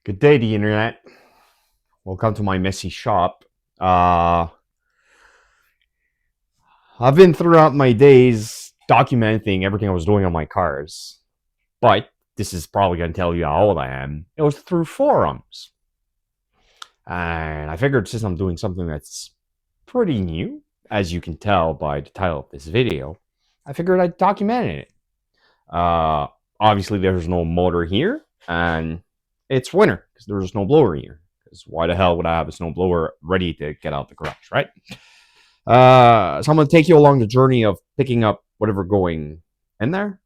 Good day, the internet. Welcome to my messy shop. Uh, I've been throughout my days documenting everything I was doing on my cars, but this is probably going to tell you how old I am. It was through forums. And I figured since I'm doing something that's pretty new, as you can tell by the title of this video, I figured I'd document it. Uh, Obviously, there's no motor here, and it's winter because there's a snow blower here. Because why the hell would I have a snow blower ready to get out the garage, right? So I'm going to take you along the journey of picking up whatever going in there,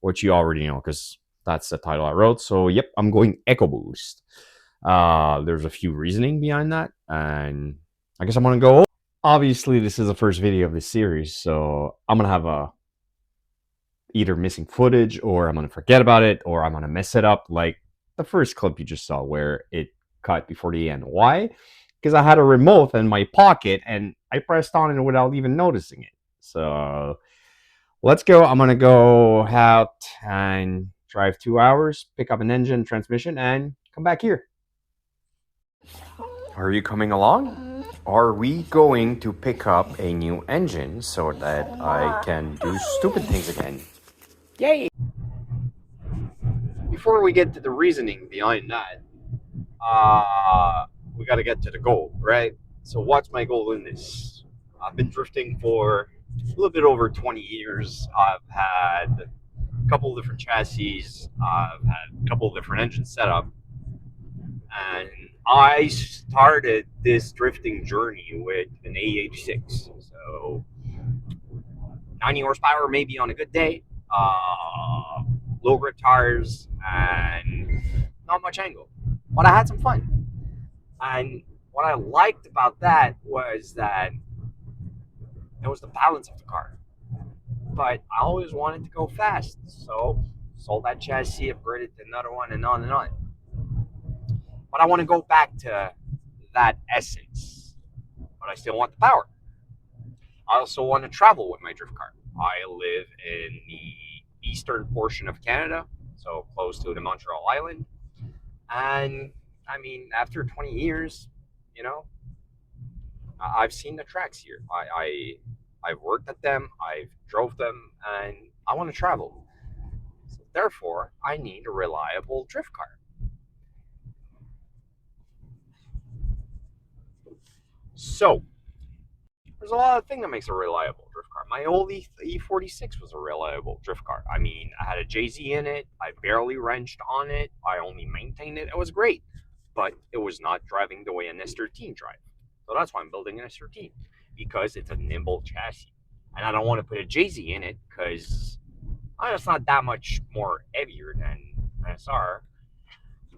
which you already know because that's the title I wrote. So, yep, I'm going Ecoboost. There's a few reasoning behind that, and I guess I'm going to go. Obviously, this is the first video of this series, so I'm going to have a either missing footage or I'm going to forget about it or I'm going to mess it up like the first clip you just saw where it cut before the end. Why? Because I had a remote in my pocket and I pressed on it without even noticing it. So let's go. I'm going to go out and drive 2 hours, pick up an engine, transmission, and come back here. Are you coming along? Are we going to pick up a new engine so that I can do stupid things again? Yay! Before we get to the reasoning behind that, we got to get to the goal, right? So, what's my goal in this? I've been drifting for a little bit over 20 years. I've had a couple of different chassis. I've had a couple of different engine setup, and I started this drifting journey with an A86. So, 90 horsepower, maybe on a good day. Low grip tires and not much angle, but I had some fun. And what I liked about that was that it was the balance of the car. But I always wanted to go fast, so sold that chassis, upgraded to another one, and on and on. But I want to go back to that essence, but I still want the power. I also want to travel with my drift car. I live in the eastern portion of Canada, so close to the Montreal Island. And I mean, after 20 years, you know, I've seen the tracks here. I've worked at them, I've drove them, and I want to travel. So therefore, I need a reliable drift car. So there's a lot of things that makes a reliable drift car. My old E46 was a reliable drift car. I mean, I had a JZ in it. I barely wrenched on it. I only maintained it. It was great, but it was not driving the way an S13 drives. So that's why I'm building an S13, because it's a nimble chassis. And I don't want to put a JZ in it because it's not that much more heavier than an SR,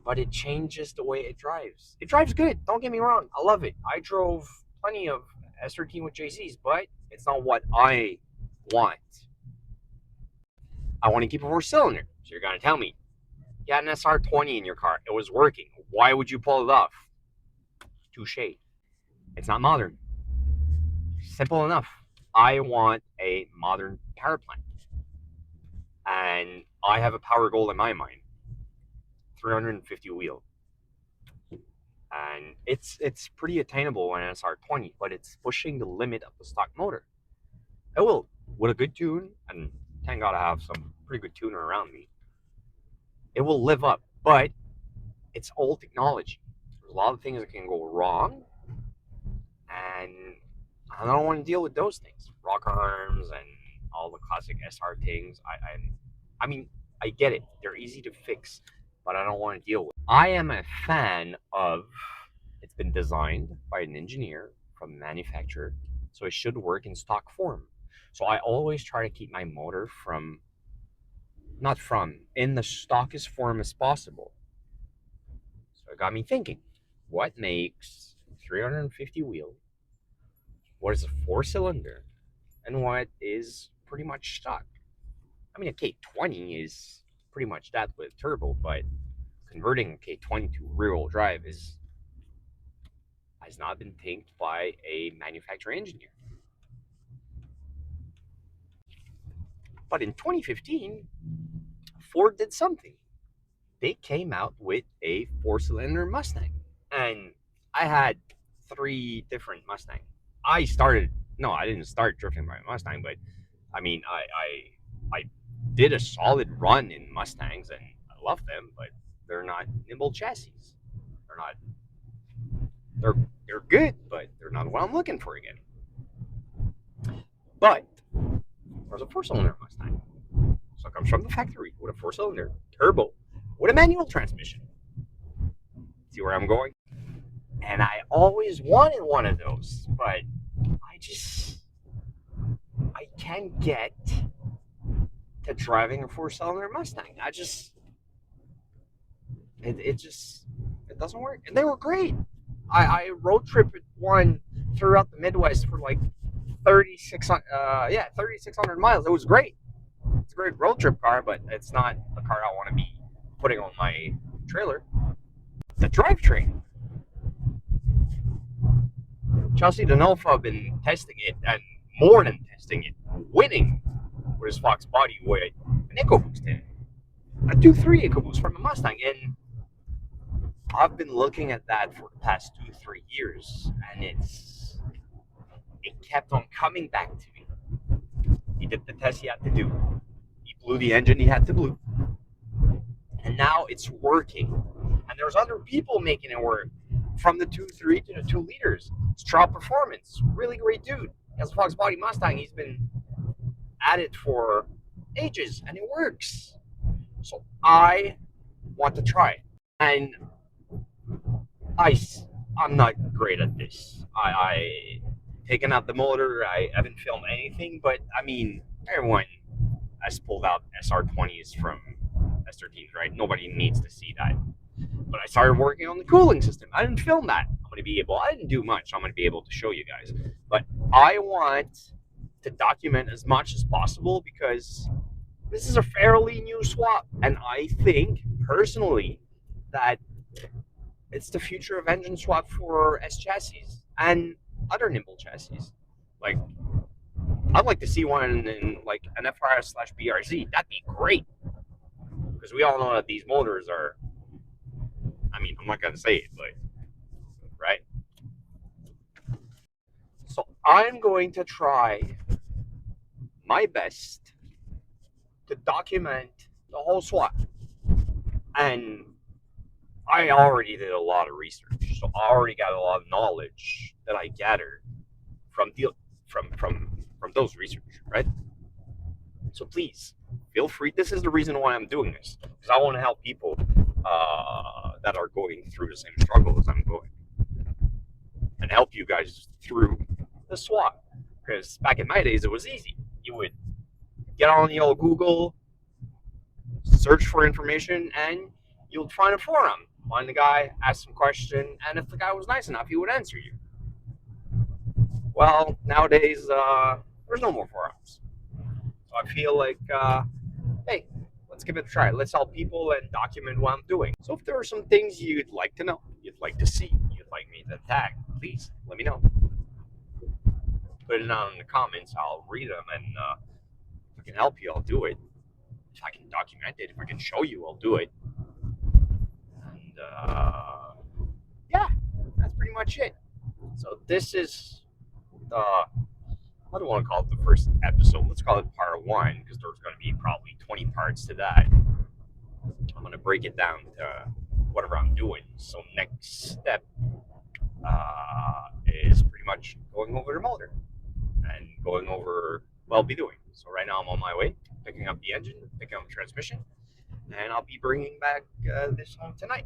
but it changes the way it drives. It drives good. Don't get me wrong. I love it. I drove plenty of S13 with JZs, but it's not what I want. I want to keep a 4-cylinder. So you're going to tell me, you had an SR20 in your car. It was working. Why would you pull it off? Touche. It's not modern. Simple enough. I want a modern power plant. And I have a power goal in my mind. 350 wheel. And it's pretty attainable on an SR20, but it's pushing the limit of the stock motor. It will, with a good tune, and thank God I have some pretty good tuner around me, it will live up, but it's old technology. There's a lot of things that can go wrong, and I don't want to deal with those things. Rocker arms and all the classic SR things. I mean, I get it. They're easy to fix, but I don't want to deal with. I am a fan of, it's been designed by an engineer from the manufacturer, so it should work in stock form. So I always try to keep my motor in the stockest form as possible. So it got me thinking, what makes 350 wheel? What is a 4-cylinder? And what is pretty much stock? I mean, a K20 is pretty much that with turbo, but converting a K20 to rear-wheel drive has not been thinked by a manufacturer engineer. But in 2015, Ford did something. they came out with a four-cylinder Mustang, and I had three different Mustangs. I started no, I didn't start drifting my Mustang, but I mean, I did a solid run in Mustangs, and I love them, but they're not nimble chassis. They're not. They're they're good, but they're not what I'm looking for again. But there's a four-cylinder Mustang, so it comes from the factory with a four-cylinder turbo with a manual transmission. See where I'm going? And I always wanted one of those, but I can't get to driving a four-cylinder Mustang. It doesn't work. And they were great. I road tripped one throughout the Midwest for like 3,600 miles. It was great. It's a great road trip car, but it's not the car I want to be putting on my trailer. The drivetrain. Chelsea Denolfo have been testing it, and more than testing it, winning with his Fox body with an Ecoboost in it. A 2.3 Ecoboost from a Mustang, and I've been looking at that for the past 2-3 years, and it kept on coming back to me. He did the test he had to do. He blew the engine he had to blow, and now it's working. And there's other people making it work, from the 2.3 to the 2 liters. Straw Performance, really great dude. He has a Fox body Mustang. He's been at it for ages, and it works. So I want to try it. And I'm not great at this. I taken out the motor. I haven't filmed anything, but I mean, everyone has pulled out SR20s from S13s, right? Nobody needs to see that. But I started working on the cooling system. I didn't film that. I didn't do much. I'm going to be able to show you guys. But I want to document as much as possible because this is a fairly new swap. And I think, personally, that it's the future of engine swap for S chassis and other nimble chassis. Like, I'd like to see one in like an FRS/BRZ. That'd be great. Because we all know that these motors are, I mean, I'm not going to say it, but, right? So I'm going to try my best to document the whole swap. And I already did a lot of research, so I already got a lot of knowledge that I gathered from those research, right? So please, feel free. This is the reason why I'm doing this, because I want to help people that are going through the same struggle as I'm going, and help you guys through the swap. Because back in my days, it was easy. You would get on the old Google, search for information, and you'll find a forum. Find the guy, ask some question, and if the guy was nice enough, he would answer you. Well, nowadays, there's no more forums. So I feel like, hey, let's give it a try. Let's help people and document what I'm doing. So if there are some things you'd like to know, you'd like to see, you'd like me to tag, please let me know. Put it down in the comments. I'll read them, and if I can help you, I'll do it. If I can document it, if I can show you, I'll do it. And yeah, that's pretty much it. So this is the, I don't want to call it the first episode. Let's call it part 1, because there's going to be probably 20 parts to that. I'm going to break it down to whatever I'm doing. So next step is pretty much going over the motor and going over what I'll be doing. So right now I'm on my way, picking up the engine, picking up the transmission, and I'll be bringing back this home tonight.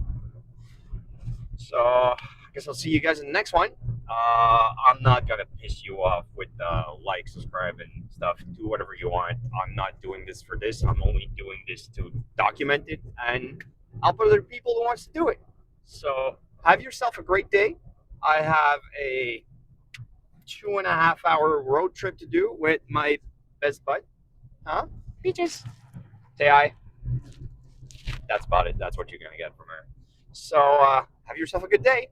So I guess I'll see you guys in the next one. I'm not gonna piss you off with like, subscribe, and stuff. Do whatever you want. I'm not doing this for this. I'm only doing this to document it and help other people who wants to do it. So have yourself a great day. I have a 2.5-hour road trip to do with my best bud. Huh? Peaches. Say hi. That's about it. That's what you're gonna get from her. So have yourself a good day.